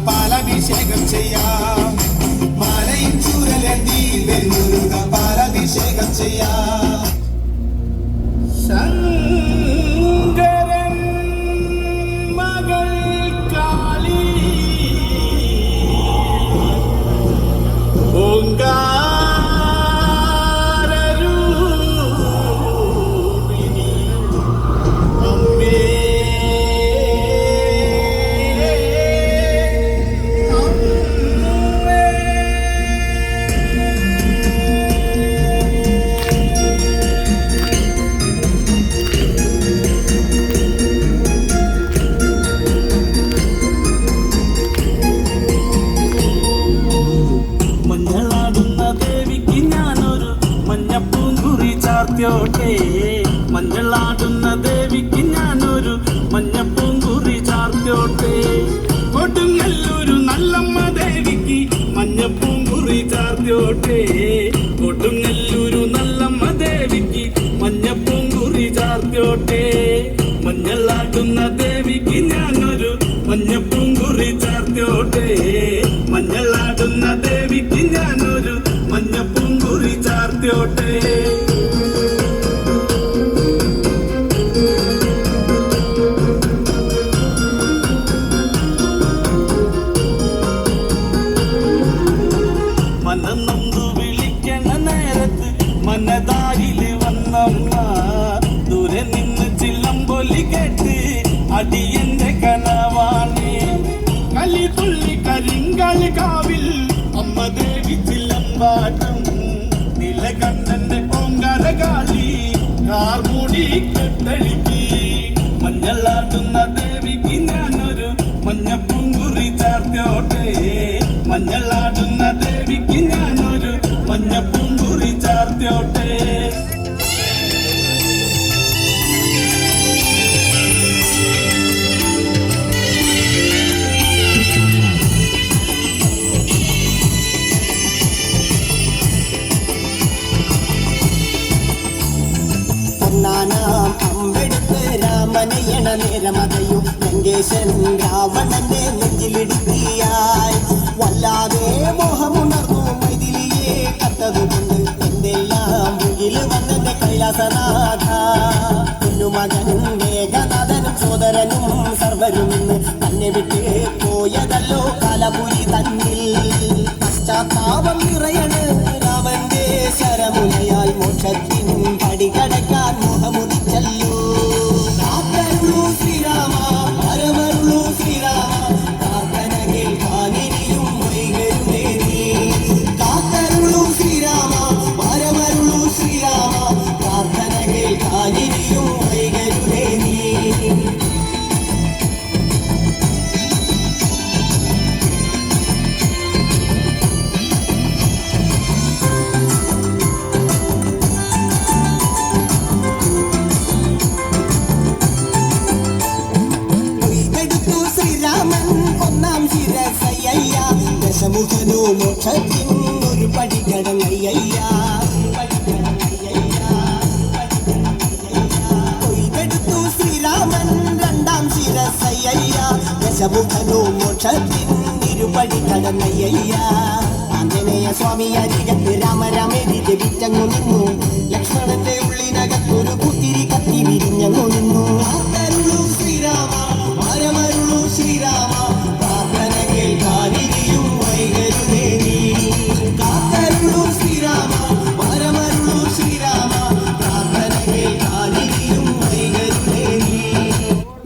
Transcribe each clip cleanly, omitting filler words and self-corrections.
പാലഭിഷേകം ചെയ്യാം, മാലയും ചൂരലെത്തി വെല്ലുരുക പാലഭിഷേകം ചെയ്യാം. ശങ്കരൻ മകൾ കാളി ഓങ്കാരൂപിണി അമ്മേ മഞ്ഞളാടുന്ന ദേവിക്ക് ഞാനൊരു മഞ്ഞപ്പൂങ്കുറി ചാർത്തോട്ടെ. കൊടുങ്ങല്ലൂരു നല്ലമ്മ ദേവിക്ക് മഞ്ഞപ്പൂങ്കുറി ചാർത്തോട്ടെ. കൊടുങ്ങല്ലൂരു നല്ലമ്മ ദേവിക്ക് മഞ്ഞപ്പൂങ്കുറി ചാർത്തോട്ടെ. മഞ്ഞളാടുന്ന ദേവിക്ക് ഞാനൊരു മഞ്ഞപ്പൂങ്കുറി ചാർത്തോട്ടെ. മഞ്ഞളാടുന്ന ദേവിക്ക് ഞാനൊരു മഞ്ഞപ്പൂങ്കുറി ചാർത്തോട്ടെ. മനതാരില് വന്നമ്മ ദൂരെ നിന്ന് ചില്ലമ്പൊലി കേട്ട് അടിയന്റെ കനവാണ്. കളി തുള്ളി കരിങ്കളി കാവിൽ അമ്മ ദേവി ചില്ലമ്പാട്ടും. നിലകണ്ഠന്റെ ഓങ്കാരകാളി കാർമൂടി കെട്ടഴിക്കി. മഞ്ഞളാടുന്ന ദേവിക്ക് ഞാനൊരു മഞ്ഞപ്പൂങ്കുറി ചാർത്തോട്ടെ. മഞ്ഞളാടുന്ന ദേവിക്ക് ഞാനൊരു മഞ്ഞപ്പൂങ്കുറി ചാർത്തോട്ടെ. ഒന്നാനാം അമ്പെടുത്ത് രാമനയണ നേരമതയും ലങ്കേശൻ രാവണന്റെ നെഞ്ചിലിടുക്കിയായി. വല്ലാതെ മോഹമുണർന്നു മൈഥിലിയെ കത്തതുകൊണ്ട് എന്തെല്ലാം മുകില് വന്നെന്റെ കൈലാസനാഥ. കുഞ്ഞുമകനും മേഘനാഥനും സോദരനും സർവരും ഇന്ന് തന്നെ വിട്ട് പോയതല്ലോ കാലപുരി തന്നിൽ. പശ്ചാത്താപം നിറയണ് രാമന്റെ ശരമുനയാൽ മോക്ഷത്തിൻ പടികടക്കാൻ മോഹമുദിച്ചല്ലോ. കാത്തരുളൂ ശ്രീരാമ പരമരുളൂ ശ്രീരാമ. കാത്തന കേൾക്കാനിനിയും വൈകരുതേ നീ. കാത്തരുളൂ പടിക്കടങ്ങയ്യ കൊയ്തെടുത്തു ശ്രീരാമൻ രണ്ടാം ശിരസയ്യ ദശമുഖനോ മോക്ഷത്തിൻ ഇരുപടി കടന്നയ്യ ആഞ്ജനേയ സ്വാമി അരികത്ത് രാമരാമേരി ജപിച്ചങ്ങു നിന്നു ലക്ഷ്മണന്റെ ഉള്ളിനകത്തൊരു പുത്തിരി കത്തി വിരിഞ്ഞങ്ങു നിന്നു കാത്തരുളൂ ശ്രീരാമ വരമരുളൂ ശ്രീരാമ പ്രാർത്ഥന കേൾക്കാനിരിയും വൈകരുതേ നീ കാത്തരുളൂ ശ്രീരാമ വരമരുളൂ ശ്രീരാമ പ്രാർത്ഥന കേൾക്കാനിരിയും വൈകരുതേ നീ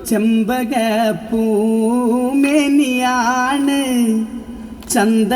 ചെമ്പകപ്പൂമേനിയാണ് ചന്ദ